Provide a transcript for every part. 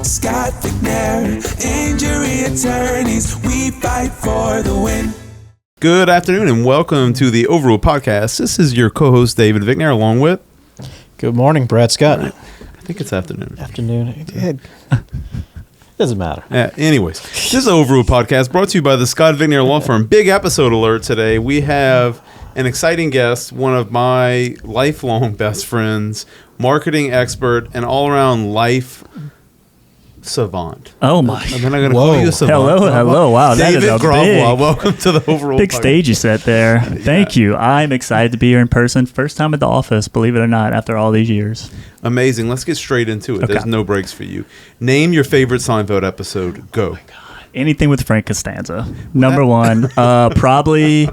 Scott McNair, injury attorneys, we fight for the win. Good afternoon and welcome to the Overrule Podcast. This is your co-host David Vickner along with... Good morning, Brad Scott. I think it's afternoon. It doesn't matter. Anyways, this is the Overrule Podcast brought to you by the Scott Vickner Law Firm. Big episode alert today. We have an exciting guest, one of my lifelong best friends, marketing expert, and all-around life savant. Oh my! And then I'm going to call you a savant. Hello! Wow, that is David a Gravois, welcome to the Overrule big Podcast. stage you set there. Thank you. I'm excited to be here in person. First time at the office, believe it or not, after all these years. Amazing. Let's get straight into it. Okay. There's no breaks for you. Name your favorite Seinfeld episode. Go. Oh my God. Anything with Frank Costanza. Number one, probably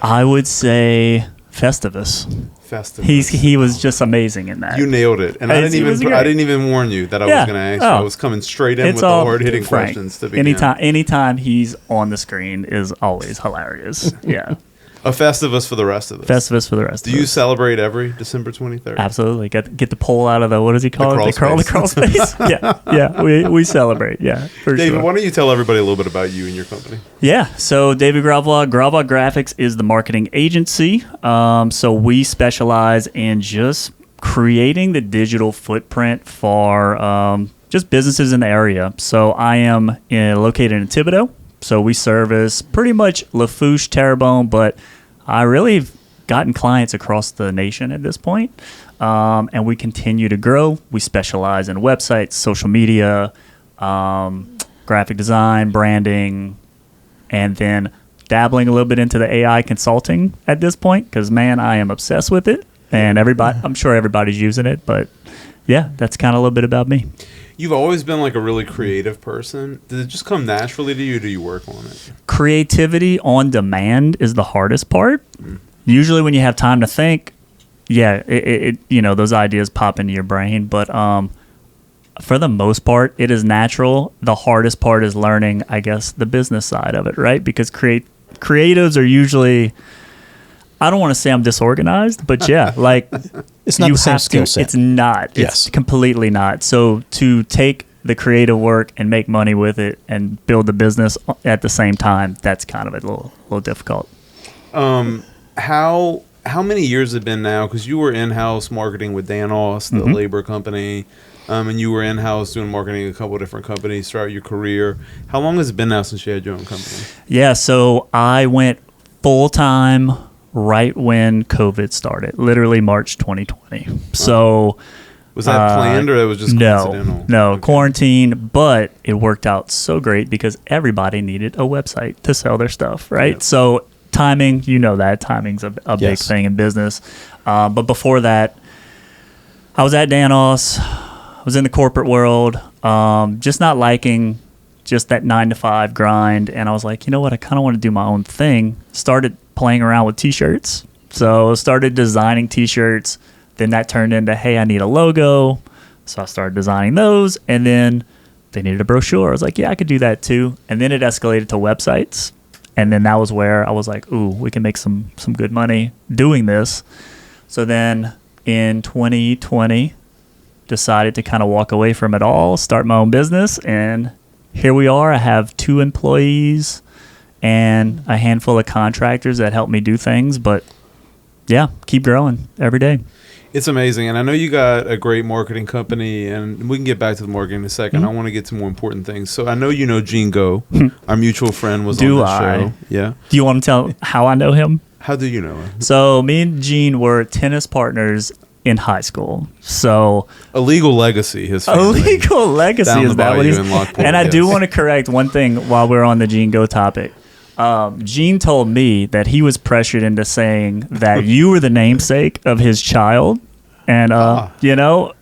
I would say Festivus. He was just amazing in that. You nailed it, and I didn't even warn you that I was going to ask you. I was coming straight in with the hard-hitting questions to begin. Anytime he's on the screen is always hilarious. Yeah. A Festivus for the rest of us. Festivus for the rest of us. Do you celebrate every December 23rd? Absolutely. Get the pole out of the, what does he call it? The crawl space. Yeah. We celebrate. Yeah, for David, sure. why don't you tell everybody a little bit about you and your company? Yeah. So David Gravois, Gravois Graphics is the marketing agency. So we specialize in just creating the digital footprint for just businesses in the area. So I am located in Thibodaux. So we service pretty much Lafourche, Terrebonne, but I really have gotten clients across the nation at this point. And we continue to grow. We specialize in websites, social media, graphic design, branding, and then dabbling a little bit into the AI consulting at this point because, man, I am obsessed with it. And I'm sure everybody's using it. But, yeah, that's kind of a little bit about me. You've always been like a really creative person. Did it just come naturally to you, or do you work on it? Creativity on demand is the hardest part. Usually when you have time to think, it those ideas pop into your brain. But for the most part, it is natural. The hardest part is learning, I guess, the business side of it, right? Because creatives are usually... I don't want to say I'm disorganized, but like it's not the same skill set. It's not. Yes. It's completely not. So to take the creative work and make money with it and build the business at the same time, that's kind of a little difficult. How many years have it been now? Because you were in-house marketing with Danos, the labor company, and you were in-house doing marketing at a couple of different companies throughout your career. How long has it been now since you had your own company? Yeah, so I went full-time right when COVID started, literally March 2020. So was that planned or it was just coincidental? No, okay. Quarantine, but it worked out so great because everybody needed a website to sell their stuff, right? Yeah. So timing, timing's a big thing in business. But before that, I was at Danos. I was in the corporate world, just not liking just that 9-to-5 grind. And I was like, you know what? I kind of want to do my own thing. Started playing around with t-shirts. So started designing t-shirts. Then that turned into, hey, I need a logo. So I started designing those. And then they needed a brochure. I was like, yeah, I could do that too. And then it escalated to websites. And then that was where I was like, ooh, we can make some good money doing this. So then in 2020, decided to kind of walk away from it all, start my own business. And here we are. I have 2 employees and a handful of contractors that help me do things. But, yeah, keep growing every day. It's amazing. And I know you got a great marketing company, and we can get back to the marketing in a second. I want to get to more important things. So I know you know Gene Go. Our mutual friend was on the show. Yeah. Do you want to tell how I know him? How do you know him? So me and Gene were tennis partners in high school. So a legal legacy, his family. A legal legacy is that what he's... And I do want to correct one thing while we're on the Gene Go topic. Gene told me that he was pressured into saying that you were the namesake of his child. And,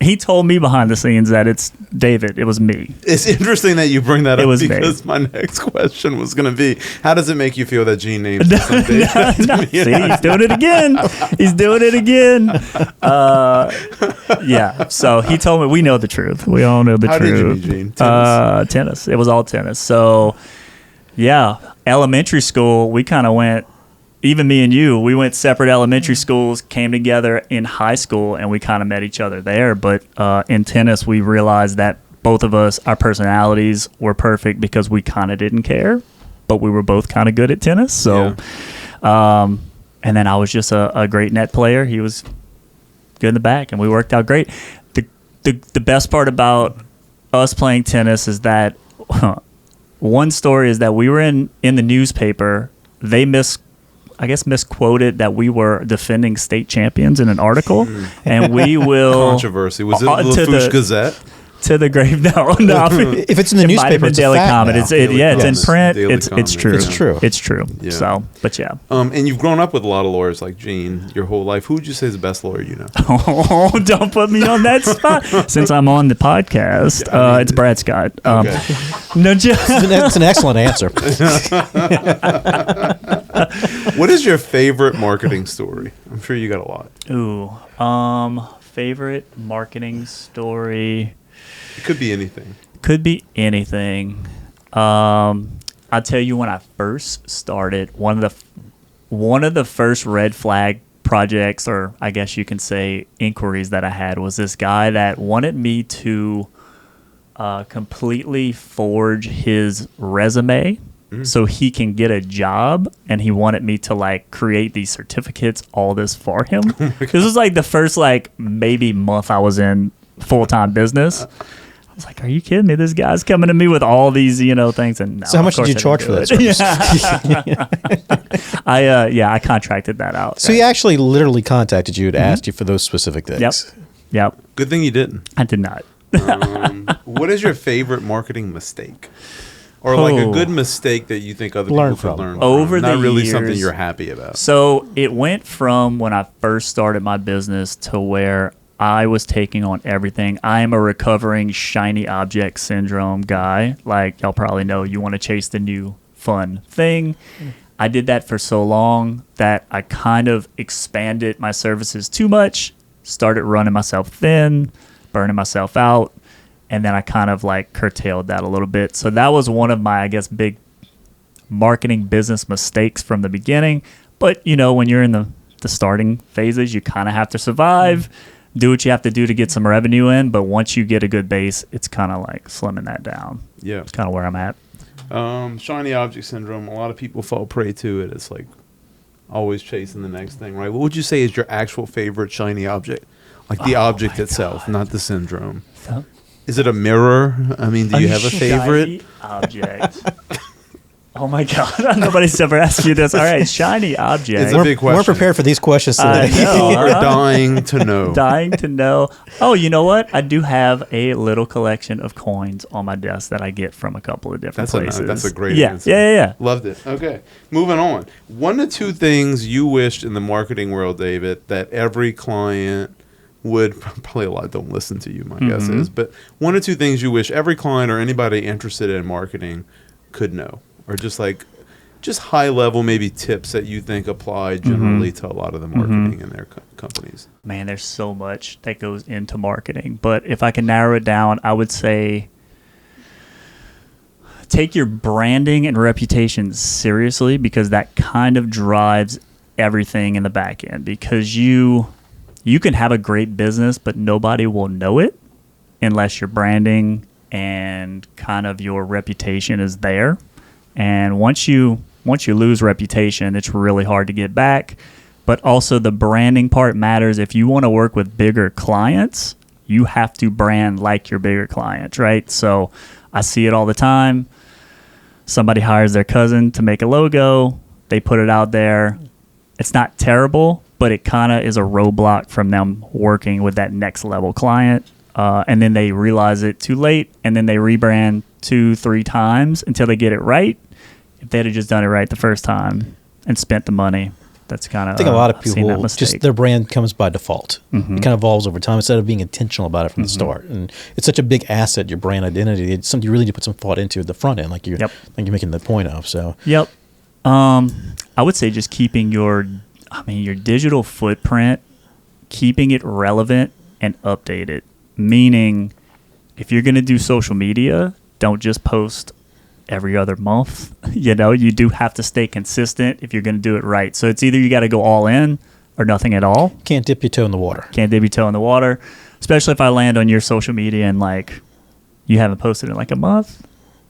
he told me behind the scenes that it's David. It was me. It's interesting that you bring that up because me. My next question was going to be, how does it make you feel that Gene named his son David? See, he's doing it again. He's doing it again. So he told me, we know the truth. We all know the truth. How did you meet Gene? Tennis. It was all tennis. So, elementary school, we kind of went, even me and you, we went separate elementary schools, came together in high school, and we kind of met each other there. But in tennis, we realized that both of us, our personalities were perfect because we kind of didn't care, but we were both kind of good at tennis. So, and then I was just a great net player. He was good in the back, and we worked out great. The best part about us playing tennis is that one story is that we were in the newspaper. They misquoted that we were defending state champions in an article, and we will controversy. Was it the Lafourche Gazette? To the grave? No. If it's in the newspaper, it's Daily a fact Comment. now. It's in print. Daily It's Comment. true. It's true. Yeah. So, but yeah. And you've grown up with a lot of lawyers like Gene your whole life. Who would you say is the best lawyer you know? Oh, don't put me on that spot. Since I'm on the podcast, it's Brad Scott. Okay. No, just That's an excellent answer. What is your favorite marketing story? I'm sure you got a lot. ooh, favorite marketing story. It could be anything. Could be anything. I'll tell you, when I first started, one of the first red flag projects, or I guess you can say inquiries that I had, was this guy that wanted me to completely forge his resume so he can get a job, and he wanted me to like create these certificates, all this for him. This was like the first maybe month I was in full-time business. I was like, are you kidding me? This guy's coming to me with all these, things. And no, So how much did you charge for that service? I contracted that out. So he actually literally contacted you and asked you for those specific things. Yep. Good thing you didn't. I did not. What is your favorite marketing mistake? Or like a good mistake that you think other people could learn from? Over the Not really years, something you're happy about. So it went from when I first started my business to where I was taking on everything. I am a recovering shiny object syndrome guy. Like y'all probably know, you want to chase the new fun thing. I did that for so long that I kind of expanded my services too much, started running myself thin, burning myself out, and then I kind of curtailed that a little bit. So that was one of my, I guess, big marketing business mistakes from the beginning. But, when you're in the starting phases, you kind of have to survive. Do what you have to do to get some revenue in, but once you get a good base, it's kind of slimming that down. Yeah. It's kind of where I'm at. Shiny object syndrome, a lot of people fall prey to it. It's always chasing the next thing, right? What would you say is your actual favorite shiny object? Like the object itself, not the syndrome. Is it a mirror? I mean, do you have a favorite? Shiny object. Oh my God. Nobody's ever asked you this. All right, shiny object. It's a big question. We're prepared for these questions today. We're dying to know. Dying to know. Oh, you know what? I do have a little collection of coins on my desk that I get from a couple of different places. That's a great answer. Yeah. Loved it. Okay, moving on. 1 to 2 things you wished in the marketing world, David, that every client would, probably a lot don't listen to you, my guess is, but 1 or 2 things you wish every client or anybody interested in marketing could know. Or just high level maybe tips that you think apply generally to a lot of the marketing in their companies. Man, there's so much that goes into marketing. But if I can narrow it down, I would say take your branding and reputation seriously, because that kind of drives everything in the back end. Because you can have a great business, but nobody will know it unless your branding and kind of your reputation is there. And once you lose reputation, it's really hard to get back. But also the branding part matters. If you want to work with bigger clients, you have to brand like your bigger clients, right? So I see it all the time. Somebody hires their cousin to make a logo. They put it out there. It's not terrible, but it kind of is a roadblock from them working with that next level client. And then they realize it too late, and then they rebrand 2-3 times until they get it right. If they'd have just done it right the first time and spent the money, that's kind of, I think a lot of people just their brand comes by default. It kind of evolves over time instead of being intentional about it from the start. And it's such a big asset, your brand identity. It's something you really need to put some thought into at the front end, like you're making the point of. So I would say just keeping your digital footprint, keeping it relevant and updated. Meaning, if you're going to do social media, don't just post every other month. You do have to stay consistent if you're going to do it right. So it's either you got to go all in or nothing at all. Can't dip your toe in the water. Especially if I land on your social media in you haven't posted in like a month,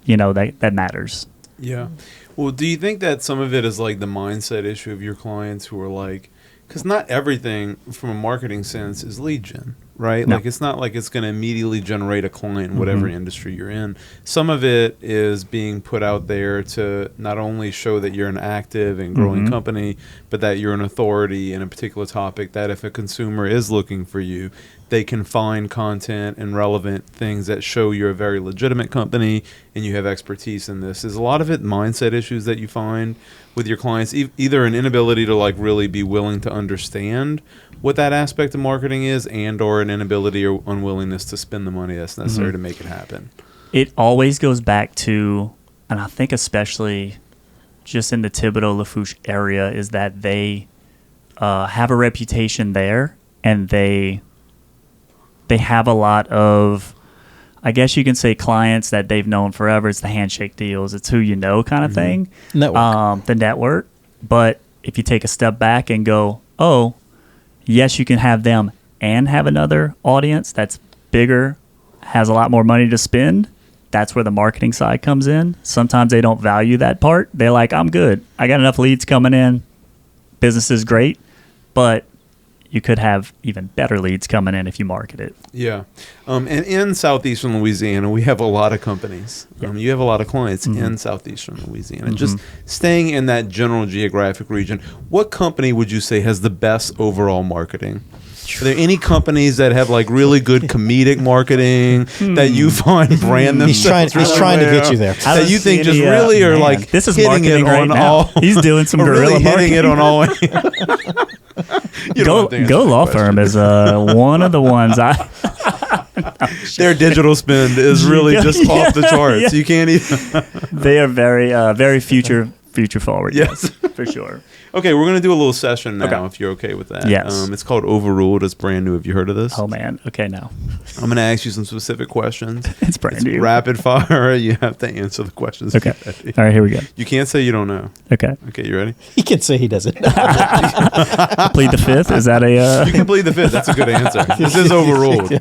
that matters. Yeah. Well, do you think that some of it is like the mindset issue of your clients who are like, because not everything from a marketing sense is lead gen, right? No. Like it's not like it's going to immediately generate a client in whatever industry you're in. Some of it is being put out there to not only show that you're an active and growing company, but that you're an authority in a particular topic, that if a consumer is looking for you, they can find content and relevant things that show you're a very legitimate company and you have expertise in this. Is a lot of it mindset issues that you find with your clients, either an inability to like really be willing to understand what that aspect of marketing is, and or an inability or unwillingness to spend the money that's necessary to make it happen? It always goes back to, and I think especially just in the Thibodeau-Lafourche area, is that they have a reputation there, and they have a lot of, I guess you can say, clients that they've known forever. It's the handshake deals. It's who you know kind of thing. Network. The network. But if you take a step back and go, oh, yes, you can have them and have another audience that's bigger, has a lot more money to spend. That's where the marketing side comes in. Sometimes they don't value that part. They're like, I'm good. I got enough leads coming in. Business is great. But you could have even better leads coming in if you market it. Yeah. And in southeastern Louisiana, we have a lot of companies. You have a lot of clients in southeastern Louisiana. Just staying in that general geographic region, what company would you say has the best overall marketing? Are there any companies that have like really good comedic marketing that you find brand themselves? He's trying to get you there. That you think just really are like this is hitting it marketing right on now. all. He's doing some really guerrilla hitting it marketing. on all. Go Law Firm is one of the ones Their digital spend is really just off the charts. Yeah. You can't even. They are very future forward. Yes. For sure. Okay, we're going to do a little session now, if you're okay with that. Yes. It's called Overruled. It's brand new. Have you heard of this? Oh, man. Okay, now. I'm going to ask you some specific questions. It's brand new. Rapid fire. You have to answer the questions. Okay. All right, here we go. You can't say you don't know. Okay. Okay, you ready? He can say he doesn't. Plead the fifth? Is that a... You can plead the fifth. That's a good answer. This is overruled.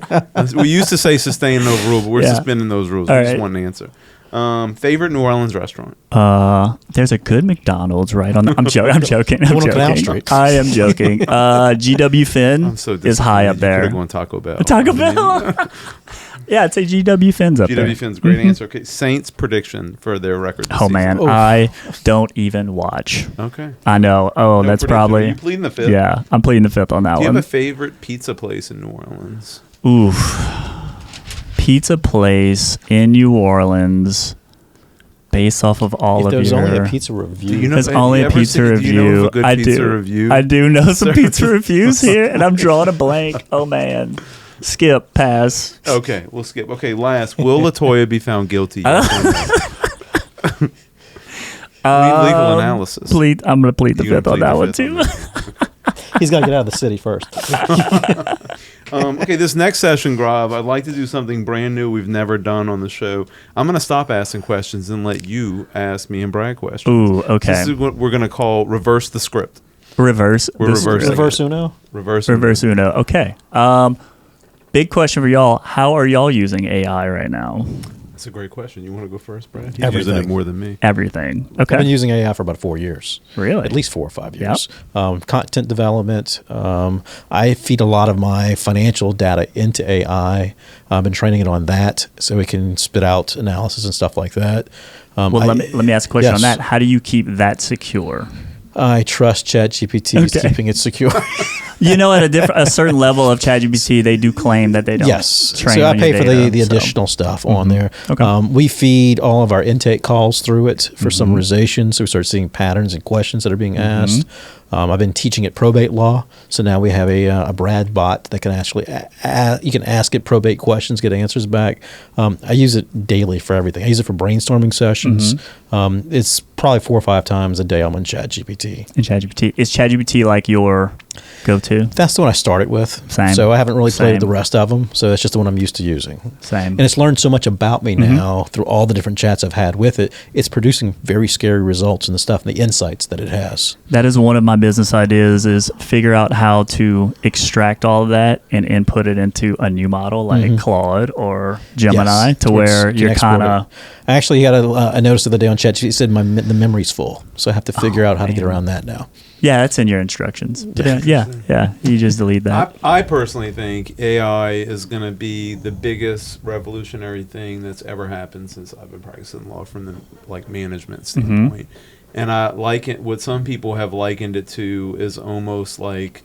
We used to say sustain and overruled, but we're suspending those rules. We just want an answer. Favorite New Orleans restaurant? There's a good McDonald's right on the... I'm joking. I'm joking. Canal Street. I am joking. GW Finn is high up there. You could have gone Taco Bell. Taco Bell? Yeah, I'd say GW Finn's up there. GW Finn's great answer. Okay, Saints prediction for their record this season. Man, I don't even watch. Okay. I know. Oh, No that's prediction. probably... Are you pleading the fifth? Yeah, I'm pleading the fifth on that Do you one. have a favorite pizza place in New Orleans? Oof. Pizza place in New Orleans, based off of all If of there's your... only a pizza review. Do you know- There's only you a ever pizza see- do you know of review. a good I pizza do. review? I do know some pizza reviews here, and I'm drawing a blank. Oh man, skip, pass. Okay, we'll skip. Okay, last. Will LaToya be found guilty? Yes or no? We need legal analysis. I'm going to plead the You fifth on gonna that plead one the too. fifth on He's got to get out of the city first. Okay, this next session, Grav, I'd like to do something brand new we've never done on the show. I'm going to stop asking questions and let you ask me and Brad questions. Ooh, okay. This is what we're going to call reverse the script. Reverse. We're reversing. Reverse Uno? Reverse Uno. Okay. Big question for y'all. How are y'all using AI right now? That's a great question. You want to go first, Brad? He's Everything. using it more than me. Everything. I've Okay. been using AI for about 4 years. Really? At least 4 or 5 years. Content development. I feed a lot of my financial data into AI. I've been training it on that so it can spit out analysis and stuff like that. Well, let me ask a question on yes. that. How do you keep that secure? I trust ChatGPT is keeping it secure. You know, at a certain level of ChatGPT, they do claim that they don't Yes. train So I on pay your for data, the so. additional stuff on there. Okay. We feed all of our intake calls through it for summarization. So we start seeing patterns and questions that are being asked. I've been teaching it probate law. So now we have a Brad bot that can actually, you can ask it probate questions, get answers back. I use it daily for everything. I use it for brainstorming sessions. It's probably 4 or 5 times a day I'm on ChatGPT. In ChatGPT. Is ChatGPT like your go-to? That's the one I started with. Same. So I haven't really played Same. with the rest of them. So that's just the one I'm used to using. Same. And it's learned so much about me now through all the different chats I've had with it. It's producing very scary results and the stuff and the insights that it has. That is one of my business ideas, is figure out how to extract all of that and input it into a new model like Claude or Gemini, Yes. to where Can you're export kind of... I actually got a notice the other day on ChatGPT. It said the memory's full. So I have to figure out how to get around that now. Yeah, that's in your instructions. Yeah. You just delete that. I personally think AI is going to be the biggest revolutionary thing that's ever happened since I've been practicing law from the management standpoint. And I like it. What some people have likened it to is almost like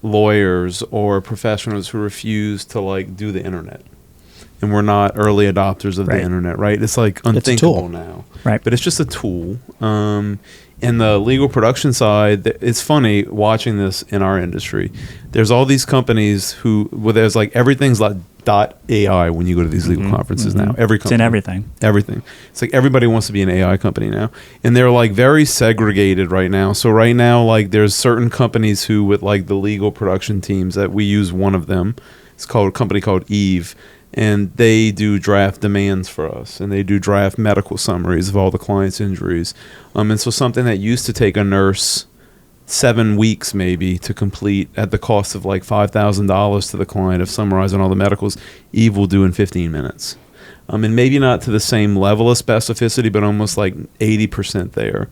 lawyers or professionals who refuse to do the internet. And we're not early adopters of the internet, right? It's like unthinkable now. Right. But it's just a tool. In the legal production side, it's funny watching this in our industry. There's all these companies there's everything's like .ai when you go to these legal conferences now. Every company. It's in everything. Everything. It's like everybody wants to be an AI company now. And they're very segregated right now. So right now, there's certain companies who with the legal production teams that we use one of them. It's called a company called Eve. And they do draft demands for us, and they do draft medical summaries of all the client's injuries. And so something that used to take a nurse 7 weeks maybe to complete at the cost of $5,000 to the client of summarizing all the medicals, Eve will do in 15 minutes. And maybe not to the same level of specificity, but almost 80% there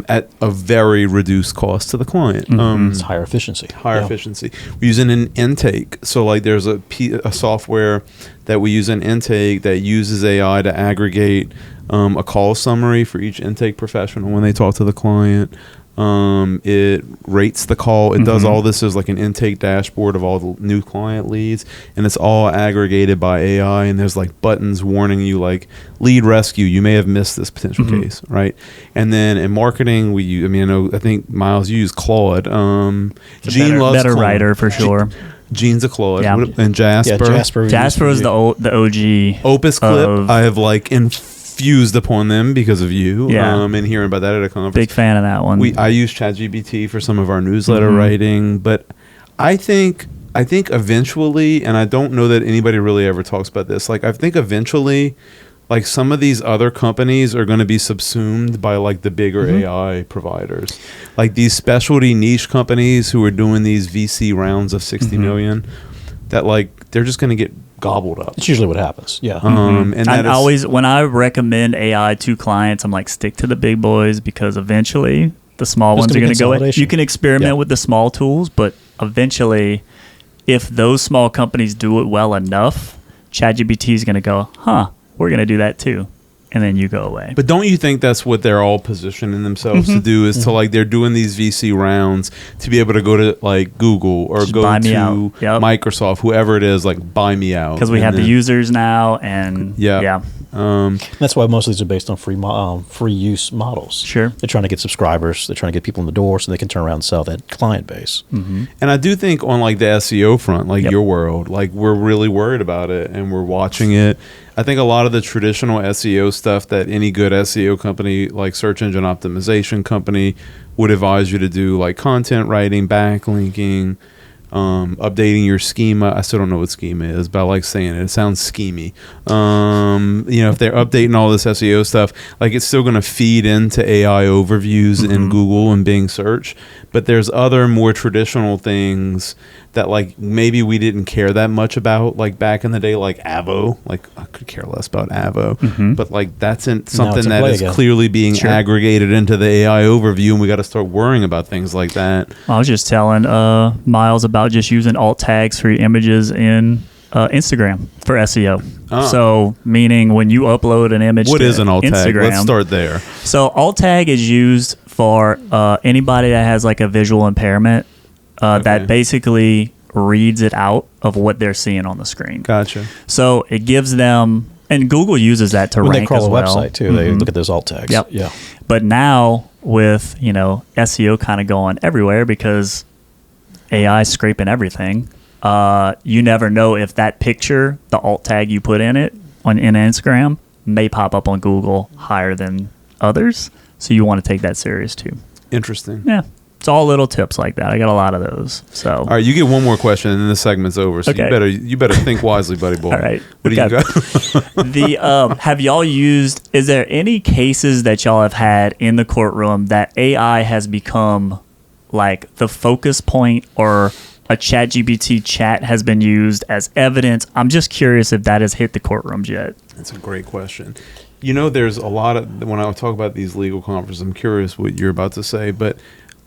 at a very reduced cost to the client. It's higher efficiency. Efficiency. We use an intake. So there's a software that we use in intake that uses AI to aggregate a call summary for each intake professional when they talk to the client. It rates the call. It does all this as an intake dashboard of all the new client leads, and it's all aggregated by AI. And there's buttons warning you lead rescue. You may have missed this potential case, right? And then in marketing, we use. I think Miles, you use Claude. Gene loves better Claude. Writer for sure. Gene's a Claude. Yeah. And Jasper. Yeah, Jasper is the OG. Opus Clip. I have infused upon them because of you. And hearing about that at a conference. Big fan of that one. I use ChatGPT for some of our newsletter writing, but I think eventually, and I don't know that anybody really ever talks about this. I think eventually, some of these other companies are going to be subsumed by the bigger AI providers, these specialty niche companies who are doing these VC rounds of 60 million. That they're just going to get gobbled up. It's usually what happens. Yeah. And I always, when I recommend AI to clients, I'm stick to the big boys, because eventually the small ones are going to go in. You can experiment with the small tools, but eventually, if those small companies do it well enough, ChatGPT is going to go, we're going to do that too. And then you go away. But don't you think that's what they're all positioning themselves to do, is to they're doing these VC rounds to be able to go to Google or Just go buy me to out. Yep. Microsoft, whoever it is, buy me out. Because we have the users now, and that's why most of these are based on free use models. Sure. They're trying to get subscribers. They're trying to get people in the door so they can turn around and sell that client base. And I do think on the SEO front, your world, we're really worried about it and we're watching it. I think a lot of the traditional SEO stuff that any good SEO company, search engine optimization company, would advise you to do, content writing, backlinking, updating your schema. I still don't know what schema is, but I like saying it. It sounds schemy. If they're updating all this SEO stuff, it's still going to feed into AI overviews in Google and Bing search. But there's other more traditional things that maybe we didn't care that much about back in the day, Avo. I could care less about Avo, but that's something that is clearly being aggregated into the AI overview, and we got to start worrying about things like that. I was just telling Miles about just using alt tags for your images in Instagram for SEO. So meaning when you upload an image what to is an alt Instagram, tag? Let's start there. So alt tag is used for anybody that has a visual impairment that basically reads it out of what they're seeing on the screen. Gotcha. So it gives them, and Google uses that to when rank they crawl as a well. website too, they look at those alt tags. Yep. Yeah. But now with SEO kind of going everywhere because AI is scraping everything, you never know if that picture, the alt tag you put in it in Instagram, may pop up on Google higher than others. So you want to take that serious too. Interesting. Yeah. It's all little tips like that. I got a lot of those. So all right, you get one more question and then the segment's over. So okay. you better think wisely, buddy boy. All right. What do you got? Have y'all used, is there any cases that y'all have had in the courtroom that AI has become like the focus point, or a ChatGPT chat has been used as evidence? I'm just curious if that has hit the courtrooms yet. That's a great question. You know, there's a lot of, when I talk about these legal conferences, I'm curious what you're about to say, but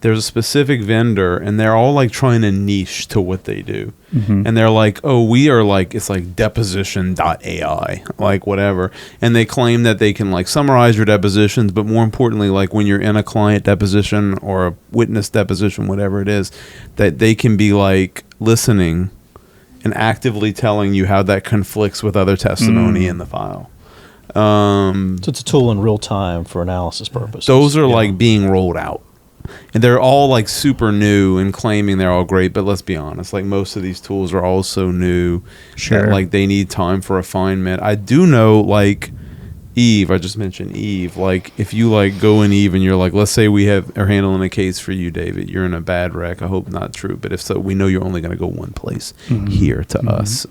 there's a specific vendor and they're all like trying to niche to what they do. Mm-hmm. And they're like, oh, we are like, it's like deposition.ai, like whatever. And they claim that they can like summarize your depositions, but more importantly, like when you're in a client deposition or a witness deposition, whatever it is, that they can be like listening and actively telling you how that conflicts with other testimony in the file. So it's a tool in real time for analysis purposes. Those are like being rolled out. And they're all like super new and claiming they're all great, but let's be honest, like most of these tools are all so new that like they need time for refinement. I do know like Eve, I just mentioned Eve, like if you like go in Eve and you're like, let's say we are handling a case for you, David, you're in a bad wreck. I hope not true, but if so, we know you're only going to go one place here to us.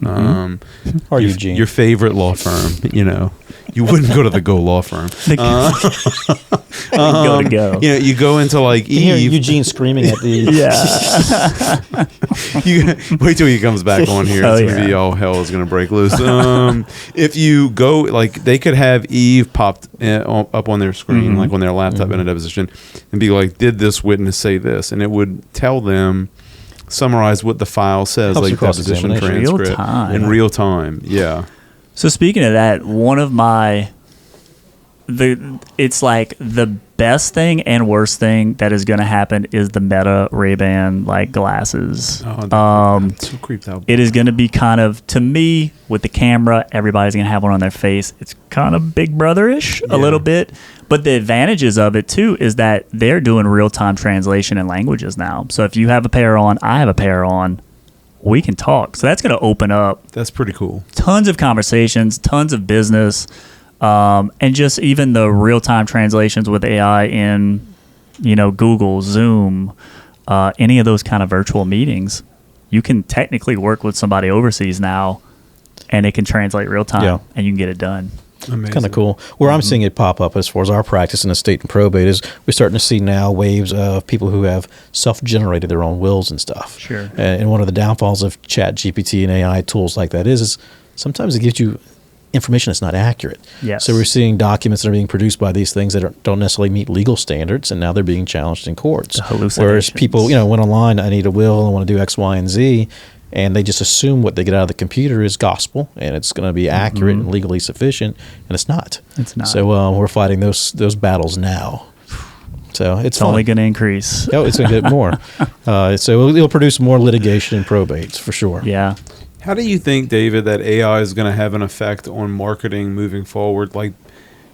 Or Eugene. Your favorite law firm, you know. You wouldn't go to the Go law firm. Go. You know, you go into like You hear Eve. Eugene screaming at the... Wait till he comes back on here. It's gonna be all hell is gonna break loose. If you go, like they could have Eve popped up on their screen, like on their laptop in a deposition, and be like, "Did this witness say this?" And it would tell them, summarize what the file says, Helps like deposition transcript in real time. Yeah. So speaking of that, one of it's like the best thing and worst thing that is going to happen is the Meta Ray-Ban like glasses. I'm so creeped out. It is going to be kind of, to me, with the camera, everybody's going to have one on their face. It's kind of Big Brother-ish a little bit. But the advantages of it, too, is that they're doing real-time translation in languages now. So if you have a pair on, I have a pair on, we can talk. So that's going to open up. That's pretty cool. Tons of conversations, tons of business, and just even the real-time translations with AI in, you know, Google, Zoom, any of those kind of virtual meetings. You can technically work with somebody overseas now, and it can translate real-time, and you can get it done. Kind of cool. Where I'm seeing it pop up as far as our practice in estate and probate is we're starting to see now waves of people who have self-generated their own wills and stuff. Sure. And one of the downfalls of Chat GPT and AI tools like that is sometimes it gives you information that's not accurate. Yes. So we're seeing documents that are being produced by these things that don't necessarily meet legal standards, and now they're being challenged in courts. Whereas people, went online, I need a will, I want to do X, Y, and Z, and they just assume what they get out of the computer is gospel, and it's going to be accurate and legally sufficient, and it's not. It's not. So we're fighting those battles now. So it's only going to increase. Oh, it's going to get more. So it'll produce more litigation and probates for sure. Yeah. How do you think, David, that AI is going to have an effect on marketing moving forward? Like,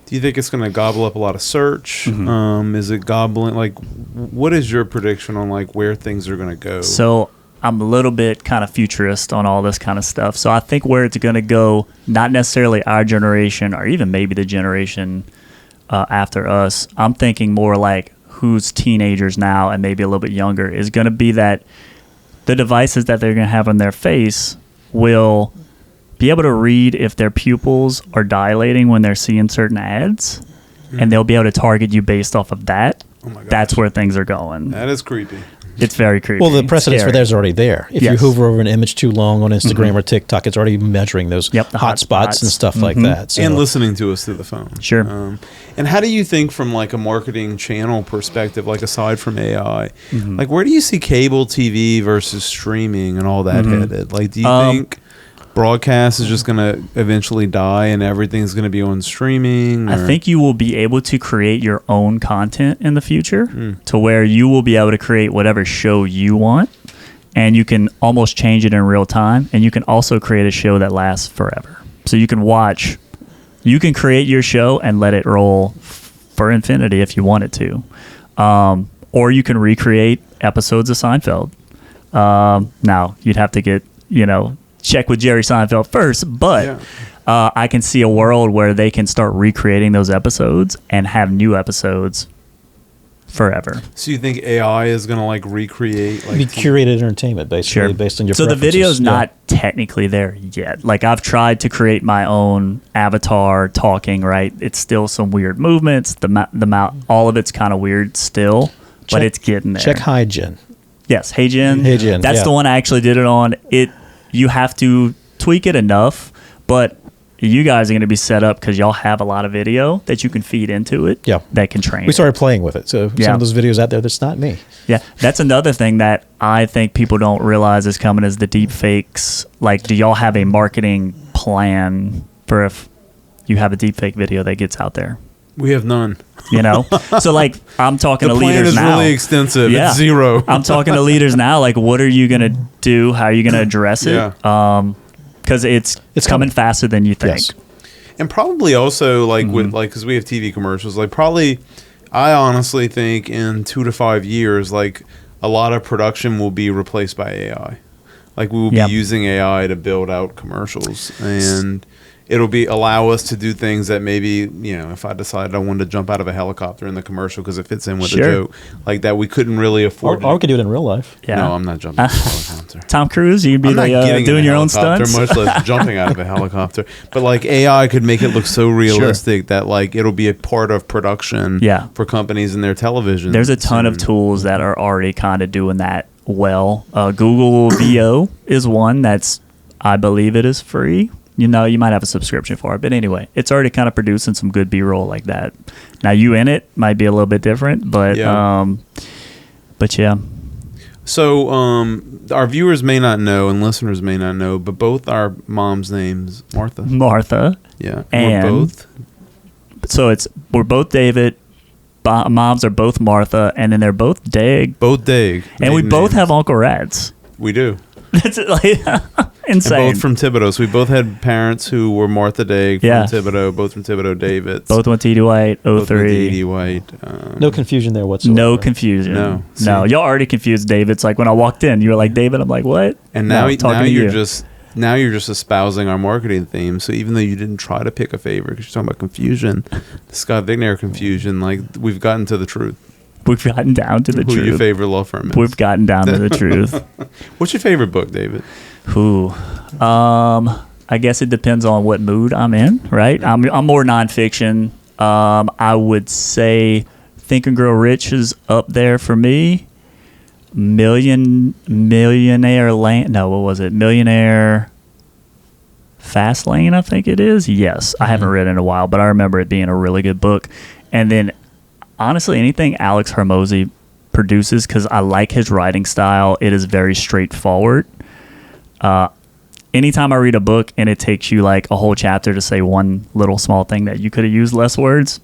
do you think it's going to gobble up a lot of search? Is it gobbling? Like, what is your prediction on like where things are going to go? So I'm a little bit kind of futurist on all this kind of stuff. So I think where it's going to go, not necessarily our generation or even maybe the generation after us, I'm thinking more like who's teenagers now and maybe a little bit younger, is going to be that the devices that they're going to have on their face will be able to read if their pupils are dilating when they're seeing certain ads, and they'll be able to target you based off of that. Oh my gosh. That's where things are going. That is creepy. It's very creepy. Well, the precedence for that is already there. If you hover over an image too long on Instagram or TikTok, it's already measuring those hot spots and stuff like that. So. And listening to us through the phone. Sure. And how do you think from like a marketing channel perspective, like aside from AI, like where do you see cable TV versus streaming and all that headed? Like, do you think broadcast is just going to eventually die and everything's going to be on streaming? I think you will be able to create your own content in the future to where you will be able to create whatever show you want, and you can almost change it in real time, and you can also create a show that lasts forever. So you can create your show and let it roll for infinity if you want it to. Or you can recreate episodes of Seinfeld. Now, you'd have to get, check with Jerry Seinfeld first, but I can see a world where they can start recreating those episodes and have new episodes forever. So you think AI is going to like recreate like Be curated entertainment, basically, based on your So the preferences. video's not technically there yet. Like I've tried to create my own avatar talking, right? It's still some weird movements. The mouth, all of it's kind of weird still, but it's getting there. Check HiGen. Yes, HeyGen. HeyGen, That's the one I actually did it on. You have to tweak it enough, but you guys are going to be set up because y'all have a lot of video that you can feed into it. Yeah. That can train. We started playing with it. So some of those videos out there, that's not me. Yeah, that's another thing that I think people don't realize is coming is the deep fakes. Like, do y'all have a marketing plan for if you have a deep fake video that gets out there? We have none. You know? So, like, I'm talking to leaders now. The plan is really extensive. Yeah. It's zero. I'm talking to leaders now. Like, what are you going to do? How are you going to address it? Yeah. Because it's coming faster than you think. Yes. And probably also like with like because we have TV commercials, like probably I honestly think in 2 to 5 years, like a lot of production will be replaced by AI. Like we will be using AI to build out commercials, and it'll be allow us to do things that maybe, you know, if I decided I wanted to jump out of a helicopter in the commercial because it fits in with the joke, like that we couldn't really afford. Or we could do it in real life. Yeah. No, I'm not jumping out of a helicopter. Tom Cruise, you'd be I'm not getting in doing a your own helicopter, stunts. much less jumping out of a helicopter. But like AI could make it look so realistic that like it'll be a part of production for companies and their television. There's a ton of tools that are already kind of doing that well. Google VO is one that's, I believe it is free. You know, you might have a subscription for it. But anyway, it's already kind of producing some good B-roll like that. Now, you in it might be a little bit different, but yeah. So, our viewers may not know and listeners may not know, but both our mom's names, Martha. Yeah. And we're both. So we're both David. Moms are both Martha, and then they're both Dag. Both Dag. And we both have Uncle Rads. We do. That's like insane. And both from Thibodeau. So we both had parents who were Martha Dag from Thibodeau, both from Thibodeau Davids. Both went to E.D. White, 03. Both went to E.D. White. No confusion there whatsoever. No confusion. No. Y'all already confused David. It's like when I walked in, you were like, David, I'm like, what? And now you're just espousing our marketing theme. So even though you didn't try to pick a favorite, because you're talking about confusion, the Scott Vignair confusion, like we've gotten to the truth. We've gotten down to the truth. Who your favorite law firm is. We've gotten down to the truth. What's your favorite book, David? I guess it depends on what mood I'm in, right? I'm more nonfiction. I would say Think and Grow Rich is up there for me. Millionaire Fast Lane, I think it is. Yes, I haven't read it in a while, but I remember it being a really good book. And then honestly, anything Alex Hormozi produces, because I like his writing style. It is very straightforward. Anytime I read a book and it takes you like a whole chapter to say one little small thing that you could have used less words,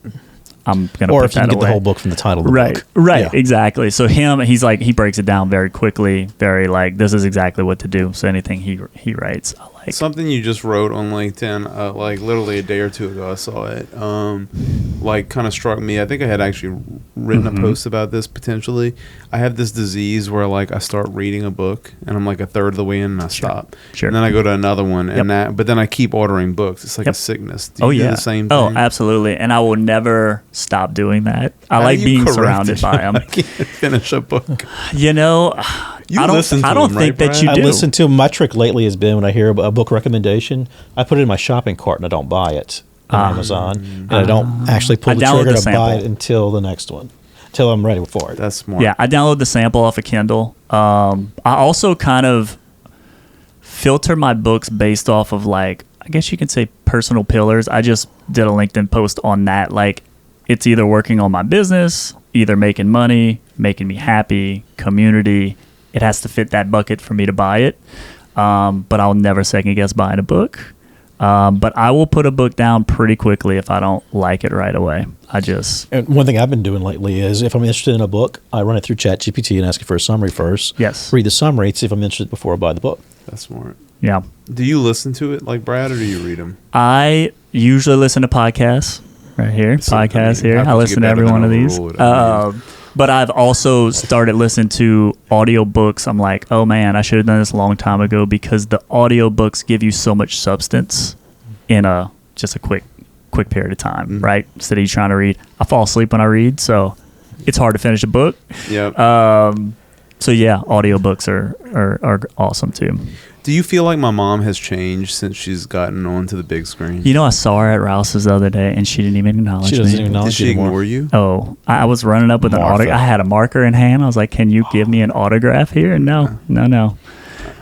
I'm going to put that away. Or if you can get the whole book from the title of the book. Right, exactly. So he's like, he breaks it down very quickly, very like, this is exactly what to do. So anything he writes, I like. Something you just wrote on LinkedIn, like literally a day or two ago, I saw it, like kind of struck me. I think I had actually written a post about this potentially. I have this disease where like I start reading a book and I'm like a third of the way in and I stop. Sure. And then I go to another one but then I keep ordering books. It's like a sickness. Do you do the same thing? Oh, absolutely. And I will never stop doing that. I like being surrounded by them. I can't finish a book. You know, I don't think that you do. I listen to my trick lately has been when I hear a book recommendation, I put it in my shopping cart and I don't buy it on Amazon, and I don't actually pull the trigger to buy it until the next one, until I'm ready for it. That's smart. Yeah, I download the sample off of Kindle. I also kind of filter my books based off of like, I guess you can say personal pillars. I just did a LinkedIn post on that. Like, it's either working on my business, either making money, making me happy, community. It has to fit that bucket for me to buy it. But I'll never second guess buying a book. But I will put a book down pretty quickly if I don't like it right away. And one thing I've been doing lately is if I'm interested in a book, I run it through ChatGPT and ask it for a summary first. Yes. Read the summary, see if I'm interested before I buy the book. That's smart. Yeah. Do you listen to it like Brad, or do you read them? I usually listen to podcasts right here. I listen to every one of these. But I've also started listening to audiobooks. I'm like, oh man, I should have done this a long time ago, because the audiobooks give you so much substance in just a quick period of time, right? Instead of you trying to read. I fall asleep when I read, so it's hard to finish a book. Yep. So yeah, audiobooks are awesome too. Do you feel like my mom has changed since she's gotten onto the big screen? You know, I saw her at Rouse's the other day, and she didn't even acknowledge me. She doesn't even acknowledge Did she anymore. ignore you? Oh, I was running up with an autograph. I had a marker in hand. I was like, "Can you give me an autograph here?" No.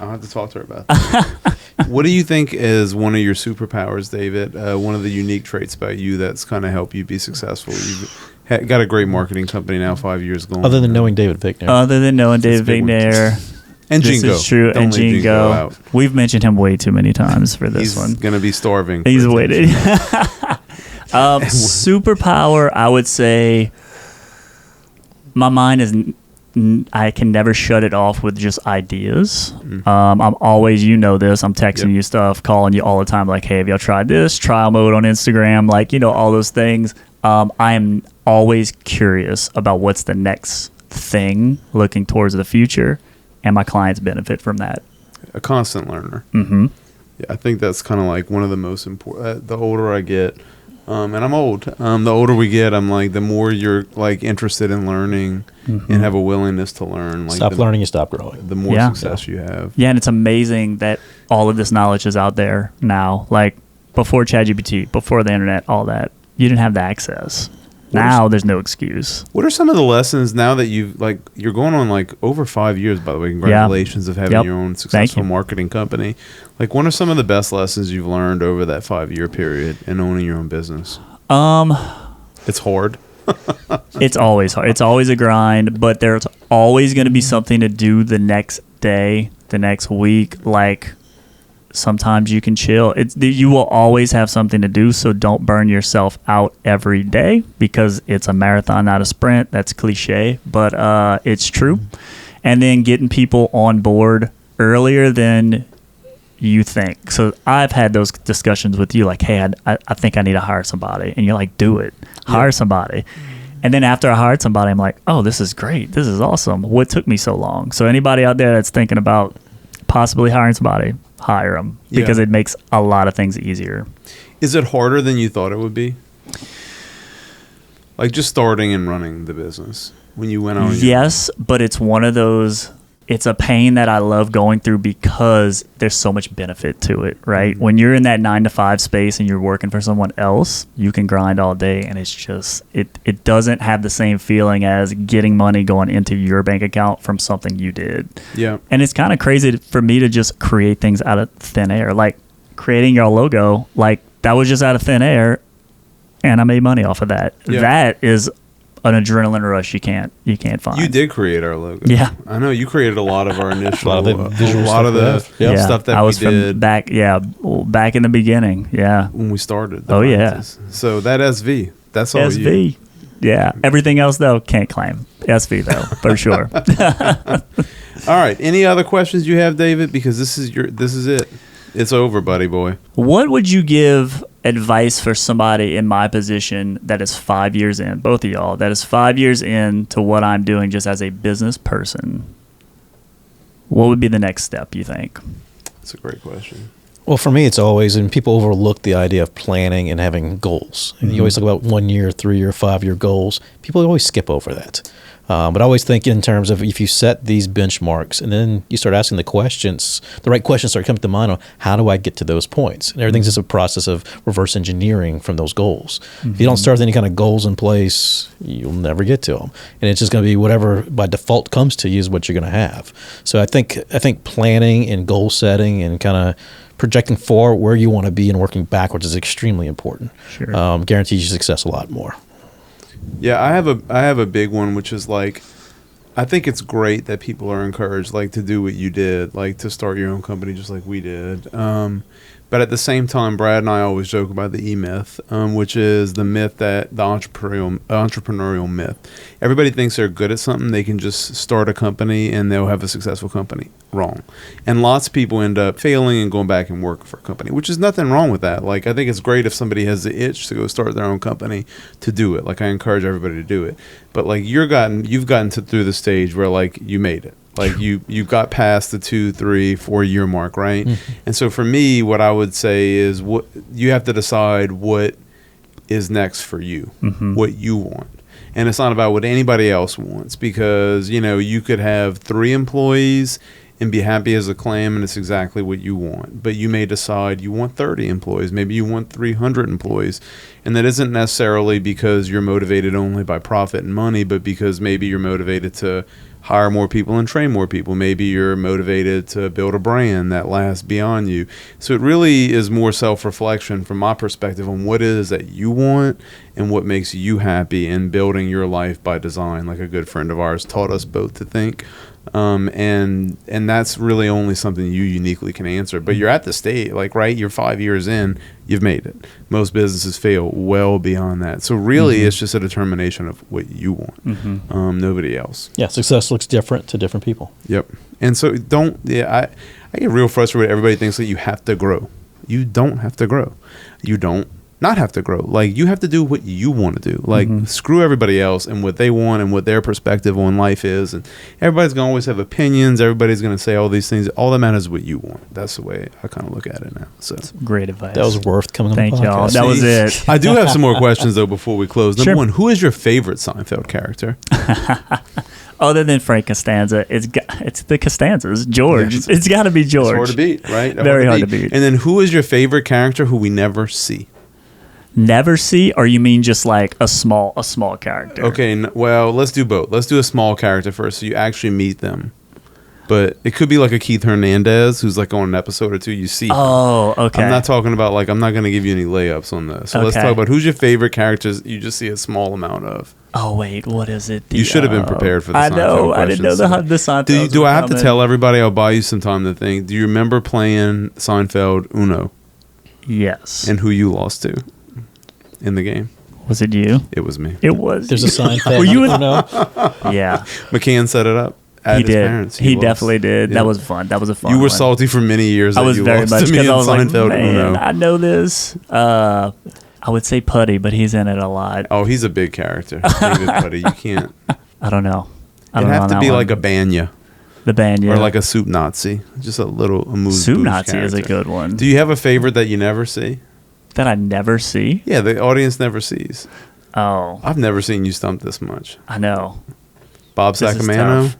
I'll have to talk to her about that. What do you think is one of your superpowers, David? One of the unique traits about you that's kind of helped you be successful? You've got a great marketing company now, 5 years going. Other than knowing David Vigner. And This Jingo. is true. Don't And leave Jingo. out. We've mentioned him way too many times for this one. He's going to be starving. He's waiting. Superpower, I would say my mind is, I can never shut it off with just ideas. I'm always, you know this, I'm texting you stuff, calling you all the time, like, hey, have y'all tried this? Trial mode on Instagram, like, you know, all those things. I am always curious about what's the next thing, looking towards the future, and my clients benefit from that. A constant learner. Mm-hmm. Yeah, I think that's kind of like one of the most important. The older I get, and I'm old, the older we get, I'm like, the more you're like interested in learning and have a willingness to learn. Like stop learning, you stop growing. The more success you have. Yeah, and it's amazing that all of this knowledge is out there now. Like before ChatGPT, before the internet, all that, you didn't have the access. Now there's no excuse. What are some of the lessons now that you're going on like over 5 years, by the way, congratulations of having your own successful marketing company. Like, what are some of the best lessons you've learned over that 5-year period in owning your own business? It's hard. It's always hard. It's always a grind, but there's always going to be something to do the next day, the next week. Like, sometimes you can chill. You will always have something to do, so don't burn yourself out every day, because it's a marathon, not a sprint. That's cliche, but it's true. And then getting people on board earlier than you think. So I've had those discussions with you, like, hey, I think I need to hire somebody, and you're like, do it, hire somebody. And then after I hired somebody, I'm like, oh, this is great, this is awesome. What took me so long? So anybody out there that's thinking about possibly hiring somebody, hire them, because it makes a lot of things easier. Is it harder than you thought it would be? Like just starting and running the business when you went on? Yes, but it's one of those, it's a pain that I love going through because there's so much benefit to it, right? Mm-hmm. When you're in that 9-to-5 space and you're working for someone else, you can grind all day, and it's just, it doesn't have the same feeling as getting money going into your bank account from something you did. Yeah. And it's kind of crazy for me to just create things out of thin air. Like creating your logo, like that was just out of thin air, and I made money off of that. Yeah. That is an adrenaline rush you can't find. You did create our logo. Yeah, I know you created a lot of our initial, a lot of the stuff that I was we did back in the beginning. Yeah, when we started. So that SV, that's all SV. Yeah, everything else though can't claim SV though for sure. All right, any other questions you have, David? Because this is it. It's over, buddy boy. What would you give advice for somebody in my position that is 5 years in, both of y'all, that is 5 years in to what I'm doing just as a business person? What would be the next step, you think? That's a great question. Well, for me, it's always, and people overlook the idea of planning and having goals. And you always talk about 1 year, 3 year, 5 year goals. People always skip over that. But I always think in terms of if you set these benchmarks and then you start asking the questions, the right questions start coming to mind on how do I get to those points? And everything's just a process of reverse engineering from those goals. Mm-hmm. If you don't start with any kind of goals in place, you'll never get to them. And it's just going to be whatever by default comes to you is what you're going to have. So I think planning and goal setting and kind of projecting forward where you want to be and working backwards is extremely important. Sure. Guarantees you success a lot more. Yeah, I have a big one, which is like, I think it's great that people are encouraged like to do what you did, like to start your own company just like we did. But at the same time, Brad and I always joke about the E-myth, which is the myth that the entrepreneurial myth. Everybody thinks they're good at something. They can just start a company and they'll have a successful company. Wrong. And lots of people end up failing and going back and work for a company, which is nothing wrong with that. Like, I think it's great if somebody has the itch to go start their own company to do it. Like, I encourage everybody to do it. But like you've gotten through the stage where like you made it. Like you got past the 2, 3, 4 year mark, right? Mm-hmm. And so for me, what I would say is what you have to decide what is next for you, what you want. And it's not about what anybody else wants, because, you know, you could have 3 employees and be happy as a clam, and it's exactly what you want. But you may decide you want 30 employees. Maybe you want 300 employees. And that isn't necessarily because you're motivated only by profit and money, but because maybe you're motivated to hire more people and train more people. Maybe you're motivated to build a brand that lasts beyond you. So it really is more self-reflection from my perspective on what it is that you want and what makes you happy, and building your life by design, like a good friend of ours taught us both to think. And that's really only something you uniquely can answer. But you're at the state, like, right, you're 5 years in, you've made it. Most businesses fail well beyond that. So really it's just a determination of what you want, nobody else. Yeah, success looks different to different people. Yep. And so I get real frustrated. Everybody thinks that you have to grow. You don't have to grow. You don't not have to grow. Like, you have to do what you want to do. Like, screw everybody else and what they want and what their perspective on life is. And everybody's going to always have opinions. Everybody's going to say all these things. All that matters is what you want. That's the way I kind of look at it now. So great advice. That was worth coming on the podcast. Thank y'all. That was it. I do have some more questions, though, before we close. Number Sure. one, who is your favorite Seinfeld character? Other than Frank Costanza, it's the Costanzas. George. Yeah. It's got to be George. It's hard to beat, right? Very hard to beat. And then who is your favorite character who we never see? Never see, or you mean just like a small character? Okay, well, let's do both. Let's do a small character first, so you actually meet them. But it could be like a Keith Hernandez who's like on an episode or two. You see him. Oh, okay. I'm not talking about, like, I'm not going to give you any layups on this. So let's Okay. talk about who's your favorite characters you just see a small amount of. Oh wait, what is it? You should have been prepared for the I know. Seinfeld I didn't know questions. the Seinfeld. Do I have to tell everybody? I'll buy you some time to think. Do you remember playing Seinfeld Uno Yes. and who you lost to in the game? Was it you? It was me. It was. There's a Seinfeld. Were you in- no? Yeah. McCann set it up. At He his did. Parents. He lost. definitely did. Yeah. That was fun. That was a fun. You were one. salty for many years. I that was you very lost much to me because in I was like, Seinfeld man, Uno. I know this. I would say Putty, but he's in it a lot. Oh, he's a big character, David Putty. You can't. I don't know. I It'd don't know have on to that be one. like a Banya the band, yeah. or like a soup Nazi. Just a little amuse Soup bouche Nazi is a character. good one. Do you have a favorite that you never see? That I never see. Yeah, the audience never sees. Oh, I've never seen you stump this much. I know. Bob This is Sacamano, tough.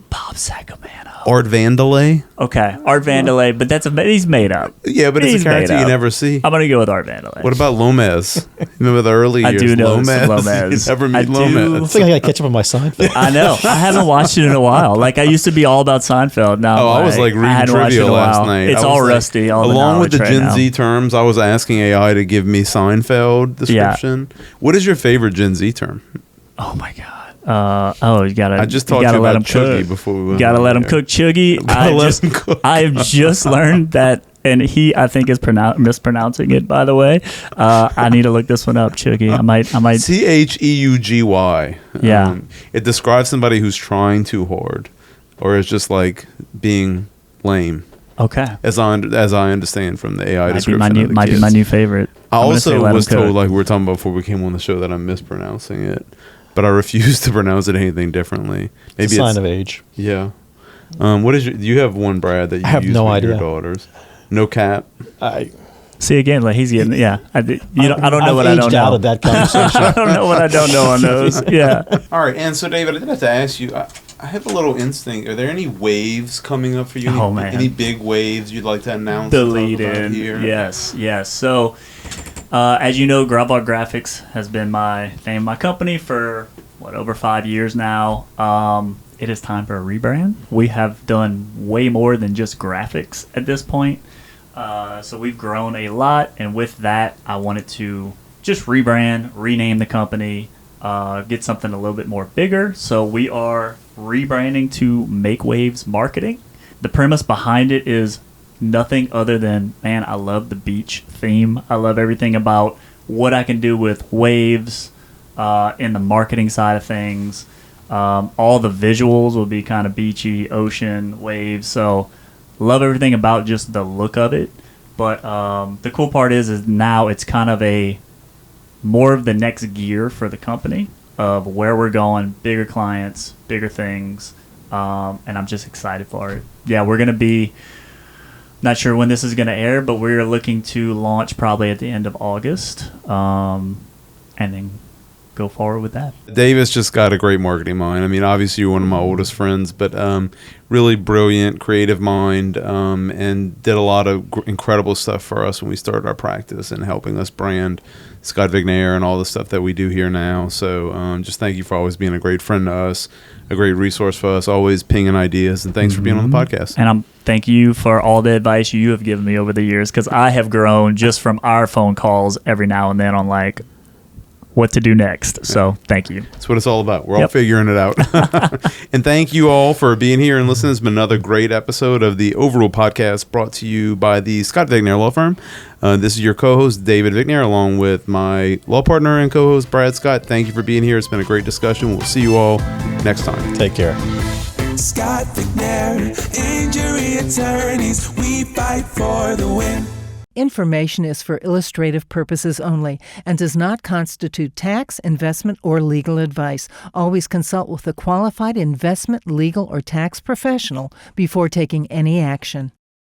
Bob Sacamano. Art Vandelay. Okay, Art Vandelay, but he's made up. Yeah, but it's He's a character made you up. never see. I'm gonna go with Art Vandelay. What about Lomez? Remember the early I years? do know Lomez. some Lomez. You never I meet do. I Lomez. think I got to catch up on my Seinfeld. I know. I haven't watched it in a while. Like, I used to be all about Seinfeld. Now, Oh, I was like I reading hadn't watched it trivia in a last while. night. It's I was all like- rusty. All along with the knowledge right Gen now. Z terms, I was asking AI to give me Seinfeld description. What is your favorite Gen Z term? Oh my god. You gotta. I just you talked gotta to you let about him cook. Chuggy before we went. You gotta on let him here. cook Chuggy. Gotta let him cook. I have just learned that, and he, I think, is mispronouncing it. By the way, I need to look this one up. Chuggy. I might. CHEUGY. Yeah. It describes somebody who's trying too hard, or is just like being lame. Okay. As I understand from the AI Might be description. my new. of the Might be kids. my new favorite. I I'm gonna say also let him was told, cook. like we were talking about before we came on the show, that I'm mispronouncing it, but I refuse to pronounce it anything differently. Maybe It's a sign of age. Yeah. What is you have one, Brad, that you I have use no with idea. your daughters? No cap. See again, like he's getting. Yeah. I don't know I've what I don't aged out know. of that conversation. I don't know what I don't know on those. Yeah. All right, and so David, I did have to ask you. I have a little instinct. Are there any waves coming up for you? Oh, man. Any big waves you'd like to announce? The and talk lead about in. here? Yes. So, as you know, Gravois Graphics has been my name of my company for over 5 years now. It is time for a rebrand. We have done way more than just graphics at this point. So we've grown a lot, and with that, I wanted to just rebrand, rename the company, get something a little bit more bigger. So we are rebranding to Make Waves Marketing. The premise behind it is nothing other than, man, I love the beach theme. I love everything about what I can do with waves in the marketing side of things. All the visuals will be kind of beachy, ocean, waves. So love everything about just the look of it. But the cool part is now it's kind of more of the next gear for the company of where we're going, bigger clients, bigger things, and I'm just excited for it. Yeah, we're going to be, not sure when this is going to air, but we're looking to launch probably at the end of August, and then go forward with that. Davis just got a great marketing mind. I mean, obviously you're one of my oldest friends, but really brilliant, creative mind, and did a lot of incredible stuff for us when we started our practice and helping us brand Scott Vignair and all the stuff that we do here now. So just thank you for always being a great friend to us, a great resource for us, always pinging ideas, and thanks for being on the podcast. And thank you for all the advice you have given me over the years, because I have grown just from our phone calls every now and then on like what to do next. So thank you. That's what it's all about. We're all figuring it out. And thank you all for being here and listening. It's been another great episode of the Overrule Podcast, brought to you by the Scott Vignair Law Firm. This is your co-host, David Vignair, along with my law partner and co-host, Brad Scott. Thank you for being here. It's been a great discussion. We'll see you all next time. Take care. Scott Vignair, injury attorneys, we fight for the win. Information is for illustrative purposes only and does not constitute tax, investment, or legal advice. Always consult with a qualified investment, legal, or tax professional before taking any action.